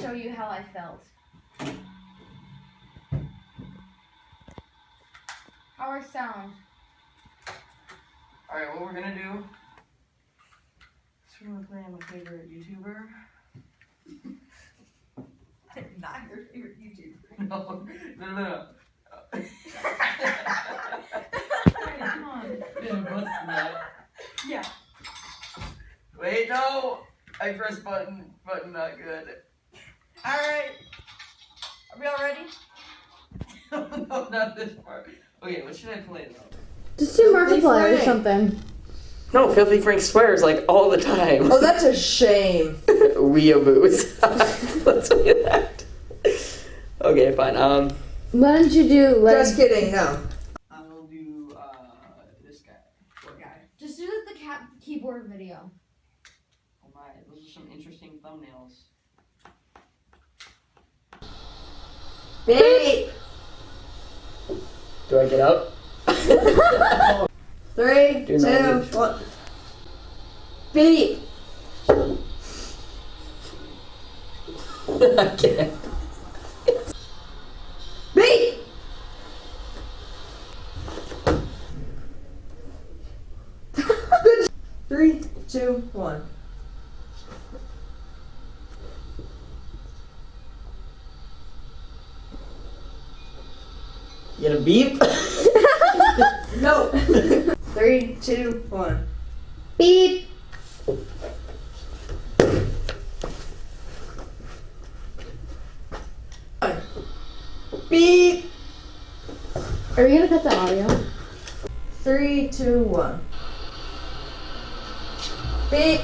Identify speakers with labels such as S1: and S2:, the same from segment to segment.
S1: show you how I felt. How I sound.
S2: Alright, what we're gonna do is we're gonna play my favorite YouTuber.
S3: Not your favorite YouTuber.
S2: No.
S1: Alright, come on.
S3: Yeah.
S2: Wait, no! I pressed button not good.
S3: Alright. Are we all ready?
S2: No, not this part. Okay, what should I play though?
S4: Just do Markiplier or something.
S2: No, Filthy Frank swears like all the time.
S3: Oh, that's a shame.
S2: Weeaboos. Let's do that. Okay, fine.
S4: Why don't you do like...
S3: Just kidding, no.
S2: I will do this guy.
S3: What guy?
S1: Just do the keyboard video.
S2: Oh my, those are some interesting thumbnails.
S3: Beep.
S2: Do I get up?
S3: 3, 2, 1. Beep.
S2: I can't.
S3: Beep. Good. 3, 2, 1.
S2: You gonna beep?
S3: No. 3, 2, 1.
S4: Beep.
S3: Beep.
S4: Are we gonna cut the audio?
S3: 3, 2, 1. Beep.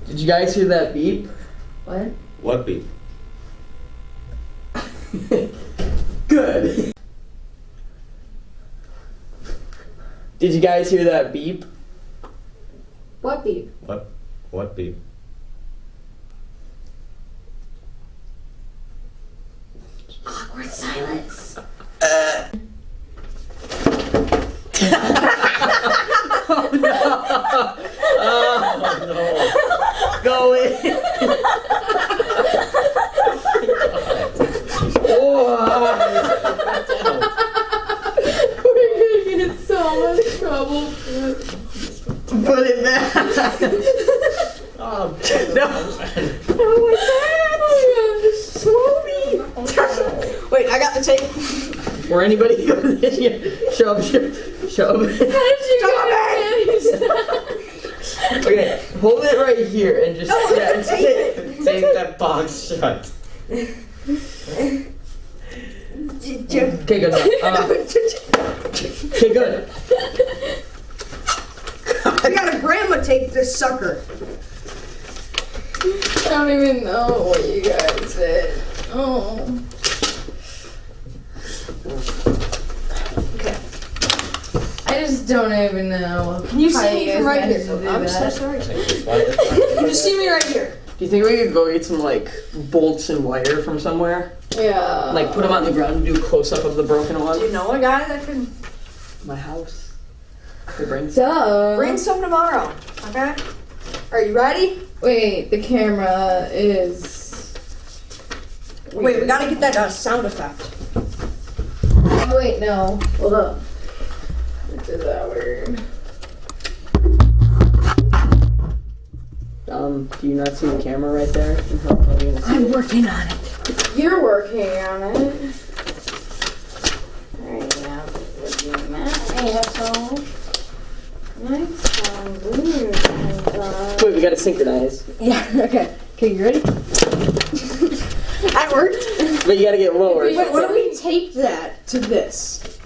S2: Did you guys hear that beep?
S4: What?
S5: What beep?
S2: Good. Did you guys hear that beep?
S4: What beep?
S5: What beep?
S4: Awkward silence.
S2: Oh no! Oh no! Go in!
S4: We're gonna get in so much trouble.
S2: Put it back!
S5: Oh,
S2: No!
S4: Oh my god.
S3: Wait, I got the tape.
S2: Or anybody goes in here. Shove.
S4: How did you manage that?
S2: Okay, hold it right here and just
S5: tape that box shut.
S2: Okay, good. Okay, good.
S3: I gotta grandma tape this sucker.
S4: I don't even know what you guys said. Oh.
S3: Okay.
S4: I just don't even know.
S3: Can you
S4: how
S3: see me
S4: guys
S3: from right
S4: managed
S3: here?
S4: to do
S3: I'm so
S4: that.
S3: sorry. Can you see me right here?
S2: Do you think we could go get some like bolts and wire from somewhere?
S4: Yeah.
S2: Like put them on the ground and do a close up of the broken one?
S3: Do you know a guy that can
S2: My house. Could bring some.
S4: Duh.
S3: bring some tomorrow? Okay. Are you ready?
S4: Wait, the camera is.
S3: Wait, we gotta get that sound effect.
S4: Oh, wait, no. Hold up. This is that weird.
S2: Do you not see the camera right there?
S3: I'm working on it.
S4: You're working on it. Alright, now looking at asshole. Nice one, blue.
S2: Wait, we gotta synchronize.
S3: Yeah. Okay. Okay, you ready? That worked.
S2: But you gotta get lower.
S3: Wait, what if we taped that to this?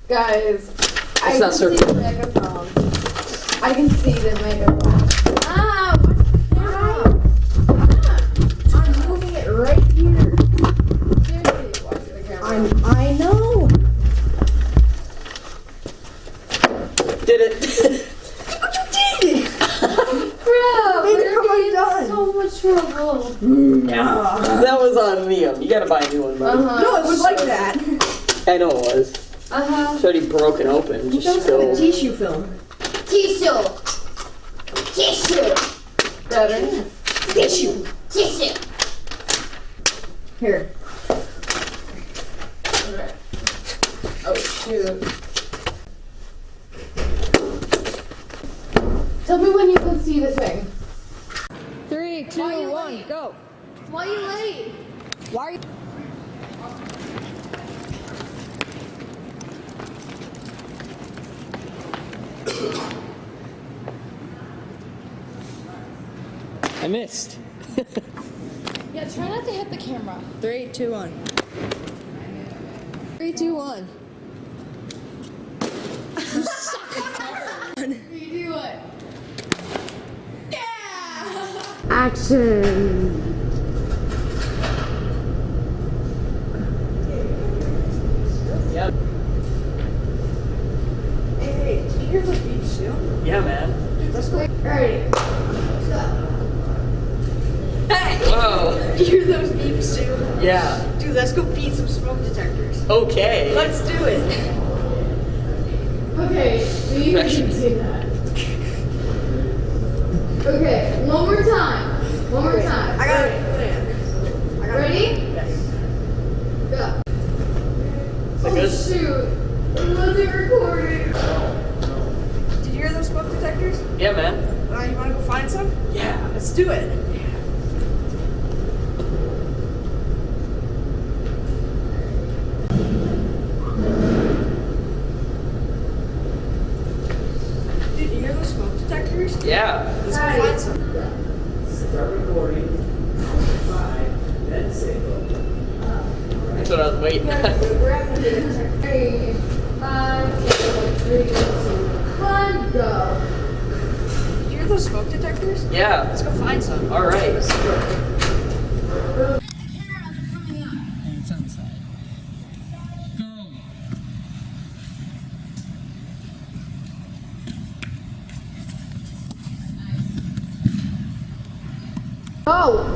S4: Guys, I
S2: not
S4: can see
S2: circle.
S4: the megaphone. I can see the megaphone. Ah, watch the camera. I'm moving it right here. Seriously, watch the camera.
S3: I know.
S2: Did it?
S3: What you did?
S4: Bro,
S3: Baby,
S4: we're
S3: come on,
S4: in
S3: done.
S4: so much trouble.
S3: No.
S2: That was on Liam. You gotta buy a new one, buddy.
S3: No, it was like that.
S2: I know it was.
S4: Uh-huh.
S2: It's already broken open.
S3: Just
S2: Just
S3: the
S2: spilled.
S3: tissue film.
S4: Tissue. Tissue.
S3: Better.
S4: Tissue. Tissue.
S3: Here. Alright. Oh, shoot.
S4: Tell me when you can see the thing.
S3: 3, 2,
S4: Why you
S3: 1,
S4: late?
S3: go.
S4: Why are you late?
S3: Why are you?
S5: I missed.
S4: Yeah, try not to hit the camera.
S3: 3, 2, 1. 3, 2, 1.
S4: You do it. Yeah.
S3: Action.
S5: Yep.
S3: Hey, did you hear those beeps too?
S5: Yeah, man.
S3: Dude, let's go.
S4: Ready.
S3: Hey!
S5: Whoa.
S3: Did you hear those beeps too?
S5: Yeah.
S3: Dude, let's go beat some smoke detectors.
S5: Okay.
S3: Let's do it.
S4: Okay, so you can see that. Okay, one more time. One more time.
S3: I got it.
S4: Ready? Go.
S5: Is it
S4: Oh
S5: good?
S4: shoot. It wasn't recording.
S3: Did you hear those smoke detectors?
S5: Yeah, man.
S3: You want to go find some?
S5: Yeah.
S3: Let's do it. Dude, you hear those smoke detectors?
S5: Yeah.
S3: Let's go find some.
S5: Start recording. 5, then say go. That's what I was waiting on.
S4: Ready? 5, 4, 3, 2, 1, go.
S3: Did you hear those smoke detectors?
S5: Yeah.
S3: Let's go find some.
S5: All right.
S3: Let's go.
S5: It's inside. Go.
S4: Go.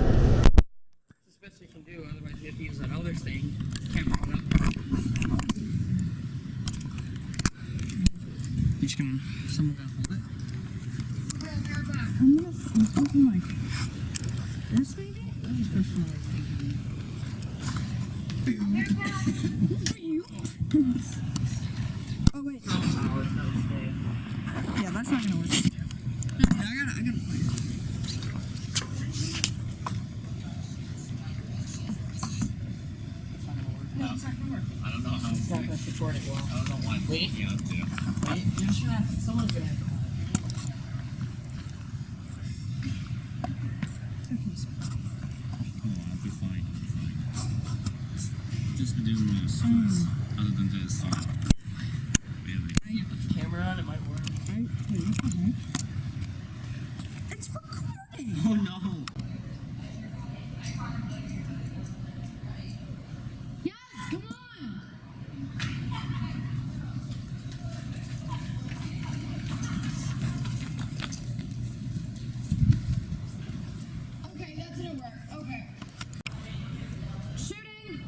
S2: That's the best we can do, otherwise we have to use that other thing. Camera. You just gonna, someone gonna hold it?
S3: I'm thinking like this maybe?
S2: I was personally thinking.
S3: Oh wait.
S2: Oh, it's not a stay.
S3: Yeah, that's not gonna work.
S2: I gotta find it.
S5: I don't know how.
S2: It's not gonna record it well.
S5: I don't know why.
S2: Wait.
S5: Yeah,
S2: Wait, you're just gonna have to, someone's gonna have to hold it.
S5: I'll be fine. Just do this. Other than this. Really.
S2: Put the camera on, it might work.
S3: It's recording.
S5: Oh no.
S4: Yes, come on. Okay, that's gonna work. Okay. Shooting.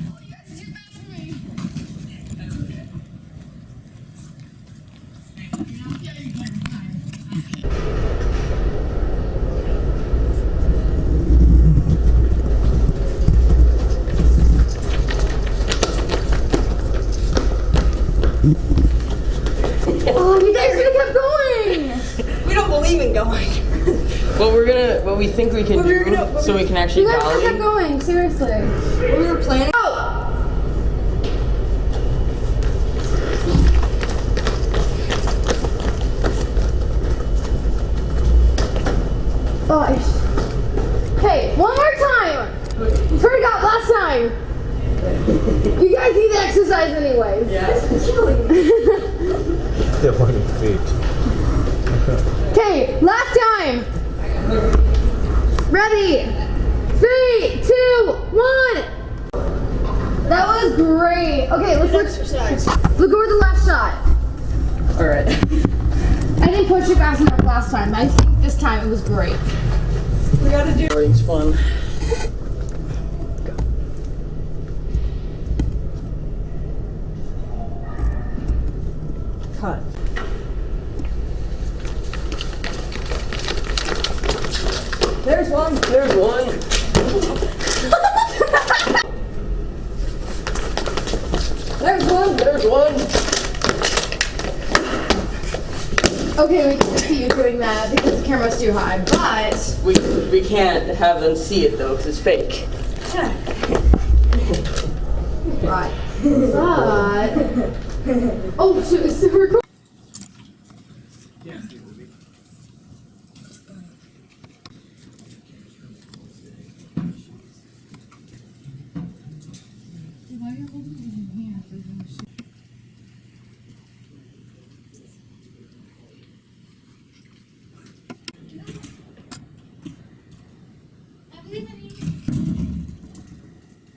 S4: Oh, you guys are too fast for me. Yeah, you can. Oh, you guys could have kept going.
S3: We don't believe in going.
S2: What we think we can
S3: What we were
S2: do,
S3: gonna- what
S2: so
S3: we-
S2: we can actually
S4: You guys could have kept
S2: dolly.
S4: going. Seriously.
S3: We were planning.
S4: Oh. Gosh. Hey, one more time. Forgot last time. You guys need to exercise anyways.
S2: Yes.
S5: They're 1 feet.
S4: Okay, last time. Ready? 3, 2, 1. That was great. Okay, let's look.
S3: Exercise.
S4: Look over the left shot.
S2: Alright.
S4: I didn't put
S1: push it fast enough last time. I think this time it was great.
S3: We gotta do.
S2: Recording's fun.
S3: Cut. There's one.
S2: There's one.
S3: There's one.
S2: There's one.
S1: Okay, we can't see you doing that because the camera's too high, but
S2: We can't have them see it though, 'cause it's fake.
S1: right. But oh shoot, it's super recording.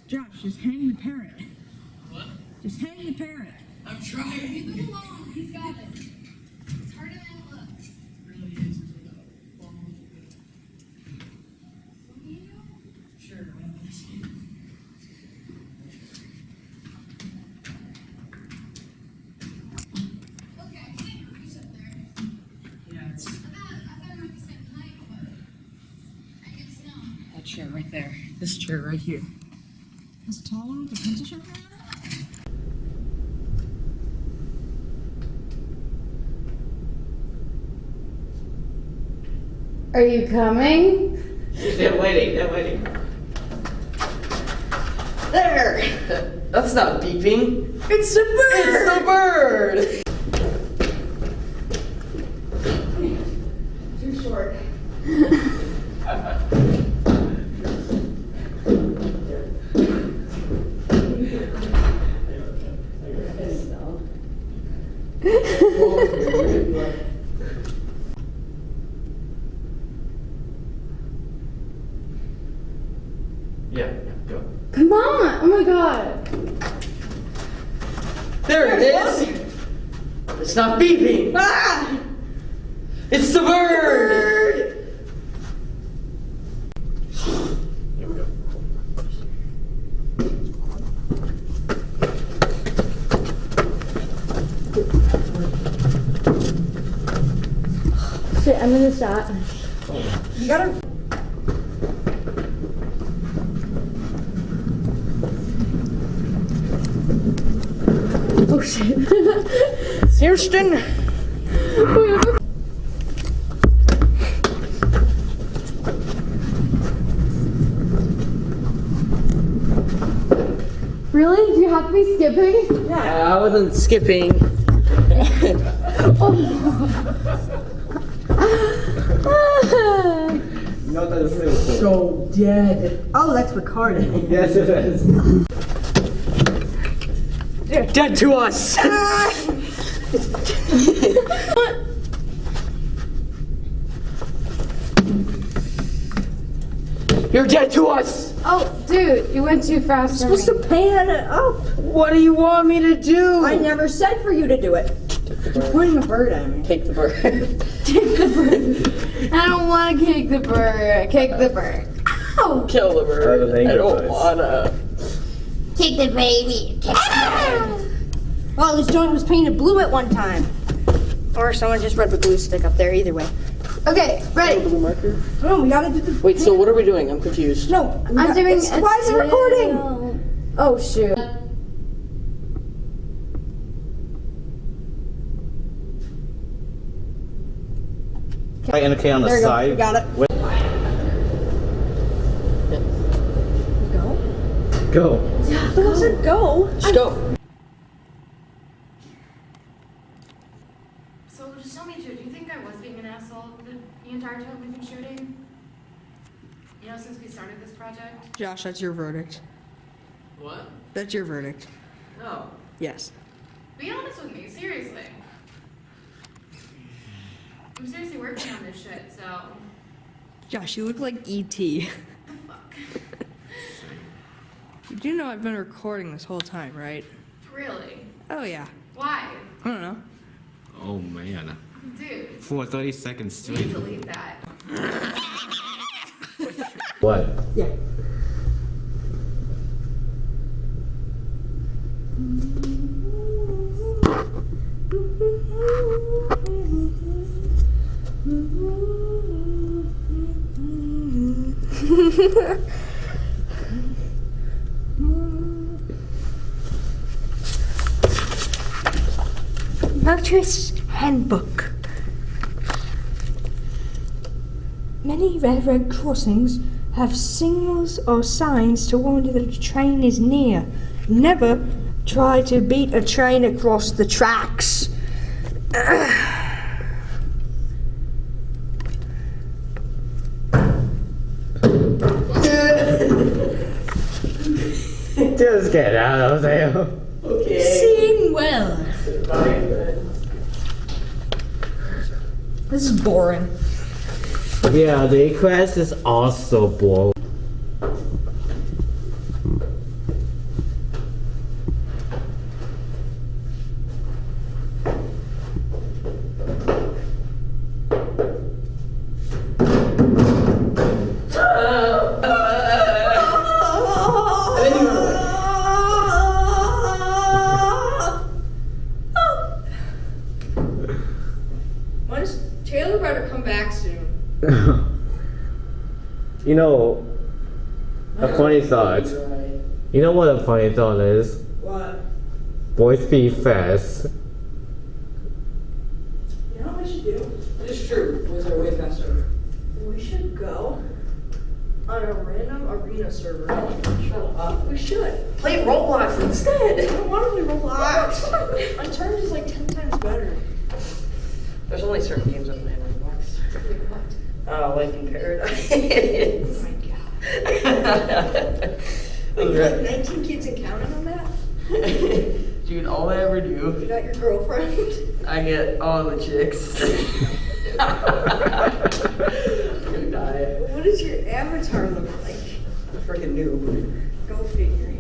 S6: Josh, just hang the parrot. What? Just hang the parrot.
S2: I'm trying.
S1: Leave him alone. He's got this. It's harder than it looks.
S2: Really is. Sure.
S1: Okay, I can't reach up there.
S2: Yeah, it's
S1: I thought we were the same height, but I guess not.
S2: that chair right there. This chair right here.
S6: This tall one with the pencil sharpener on it?
S1: Are you coming?
S2: They're waiting. They're waiting. There. That's not beeping.
S3: It's a bird.
S2: It's the bird.
S1: Too short.
S2: Yeah, go.
S1: Come on! Oh my god!
S2: There it is. It's not beeping.
S3: Ah!
S2: It's the bird. Here we go.
S1: Shit, I'm in the shot.
S3: You gotta.
S1: Oh shit.
S3: Houston.
S1: Really? Do you have to be skipping?
S2: I wasn't skipping.
S3: So dead. Oh, that's recording.
S5: Yes, it is.
S2: They're dead to us. You're dead to us.
S1: Oh, dude, you went too fast for me.
S3: Supposed to pan it up.
S2: What do you want me to do?
S3: I never said for you to do it. You're pointing a bird at me.
S2: Take the bird.
S1: Kick the bird. I don't want to kick the bird. Kick the bird. Ow!
S2: Kill the bird.
S5: Oh, thank
S2: I
S5: you,
S2: don't
S5: guys.
S2: wanna.
S1: Kick the baby. Kick the
S3: Well, this joint was painted blue at one time. Or someone just rubbed a glue stick up there, either way.
S1: bird. Okay, ready.
S2: Blue marker.
S3: No, we gotta do the.
S2: Wait, so what are we doing? I'm confused.
S3: No,
S1: I'm doing.
S3: Why is it recording?
S1: Oh shoot.
S5: Right, and okay on the
S3: There you go.
S5: side.
S3: We got it.
S5: Wait.
S3: Go.
S5: Go.
S3: Who said go?
S2: Just go.
S1: So just tell me, Drew, do you think I was being an asshole the entire time we've been shooting? You know, since we started this project?
S3: Josh, that's your verdict.
S2: What?
S3: That's your verdict.
S2: No.
S3: Yes.
S1: Be honest with me, seriously. I'm seriously working on this shit, so.
S3: Josh, you look like E.T.
S1: Fuck.
S3: You do know I've been recording this whole time, right?
S1: Really?
S3: Oh, yeah.
S1: Why?
S3: I don't know.
S5: Oh man.
S1: Dude,
S7: for 30 seconds
S1: you
S7: straight.
S1: delete that.
S5: What?
S3: Yeah. Motorist Handbook. Many railroad crossings have signals or signs to warn you that a train is near. Never try to beat a train across the tracks.
S5: Just get out of there.
S2: Okay.
S3: Seeing well. This is boring.
S5: Yeah, the quest is also boring.
S3: When is Taylor better come back soon?
S5: You know, a funny thought. You know what a funny thought is?
S3: What?
S5: Boys be fast.
S3: You know what we should do?
S2: It's true. Boys are way faster.
S3: We should go on a random arena server.
S2: Shut up.
S3: We should.
S2: Play Roblox instead.
S3: I don't want to play Roblox. Unturned is like 10 times better.
S2: There's only certain games that play Roblox. Life in Paradise.
S3: Oh my god. You got 19 kids and counting on that?
S2: Dude, all I ever
S3: You
S2: do,
S3: got your girlfriend?
S2: I get all the chicks. I'm gonna die.
S3: What does your avatar look like?
S2: Freaking noob.
S3: Go figure.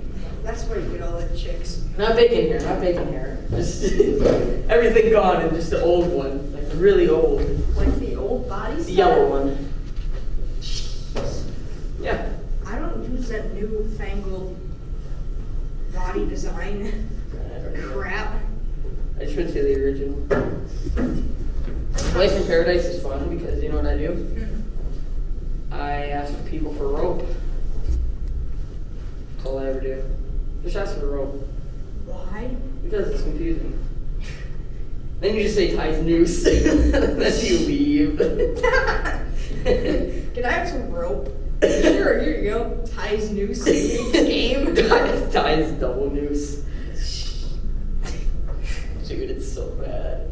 S3: That's why you get all the chicks.
S2: Not bacon hair, not bacon hair. Just everything gone and just the old one. Like really old.
S3: Like the old body
S2: The
S3: stuff?
S2: yellow one. Yeah.
S3: I don't use that new fangled body design crap.
S2: I should say the original. Life in Paradise is fun because you know what I do? I ask people for rope. That's all I ever do. Just ask for rope.
S3: Why?
S2: Because it's confusing. Then you just say ties noose. Then you leave.
S3: Can I have some rope? Sure, here you go. Ties noose game.
S2: Ties double noose. Dude, it's so bad.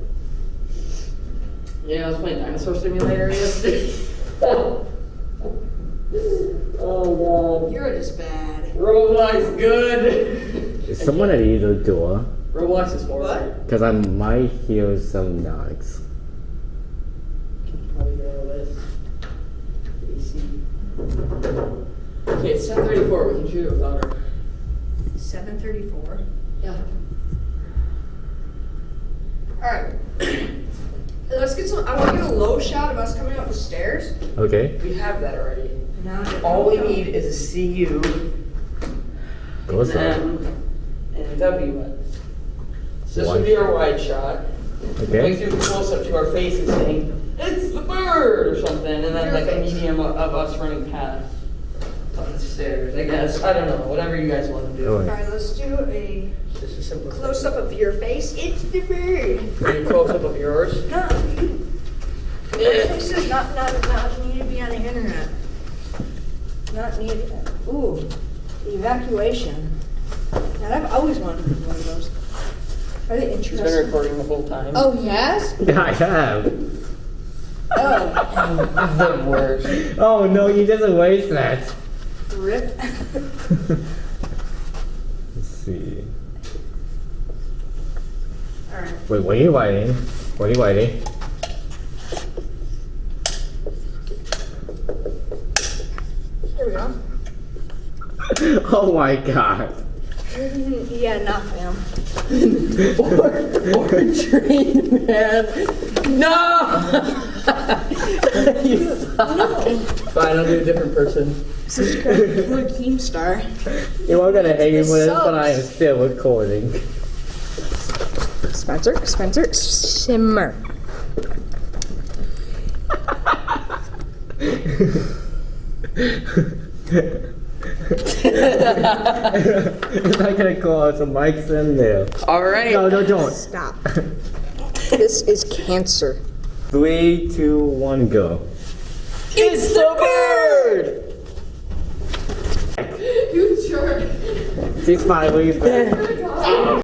S2: Yeah, I was playing Dinosaur Simulator yesterday. Oh god.
S3: You're just bad.
S2: Roblox good.
S5: Is someone at either door?
S2: Roblox is horrible.
S3: What?
S5: Because I might hear some knocks.
S2: Probably get all this. AC. Okay, it's 7:34. We can shoot it without her.
S3: 7:34.
S2: Yeah.
S3: Alright. Let's get some. I want to get a low shot of us coming up the stairs.
S5: Okay.
S2: We have that already.
S3: No.
S2: All we need is a CU,
S5: What's
S2: an
S5: that?
S2: M, and a W. So this would be our wide shot. Going
S5: Okay.
S2: through the close-up to our faces saying, "It's the bird!" or something, and then
S3: Your
S2: like a
S3: face.
S2: medium of us running past on the stairs, I guess. I don't know. Whatever you guys want to do.
S5: Alright.
S3: Alright, let's do a
S2: Just a simple
S3: close up of your face. It's the bird.
S2: A close-up of yours.
S3: No, your face does not need to be on the internet. Not needed. Ooh, evacuation. Now I've always wanted to do one of those. Are they
S2: He's been
S3: interesting?
S2: recording the whole time.
S3: Oh yes.
S5: Yeah, I have.
S3: Oh,
S2: The worst.
S5: Oh no, you just erased that.
S3: rip.
S5: Let's see.
S3: All right.
S5: Wait, what are you writing? What are you writing?
S3: Here we go.
S5: Oh my god.
S3: Yeah, not fam.
S2: or train man. No! You suck. Fine, I'll do a different person.
S3: Subscribe to my Keemstar.
S5: You are gonna hang with
S3: This
S5: us, but I am
S3: sucks.
S5: still recording.
S3: Spencer, simmer.
S5: It's not gonna call out some mics in there.
S2: Alright.
S5: No, don't.
S3: Stop. This is cancer.
S5: 3, 2, 1, go.
S2: It's the bird!
S4: You jerk.
S5: She's fine, leave her.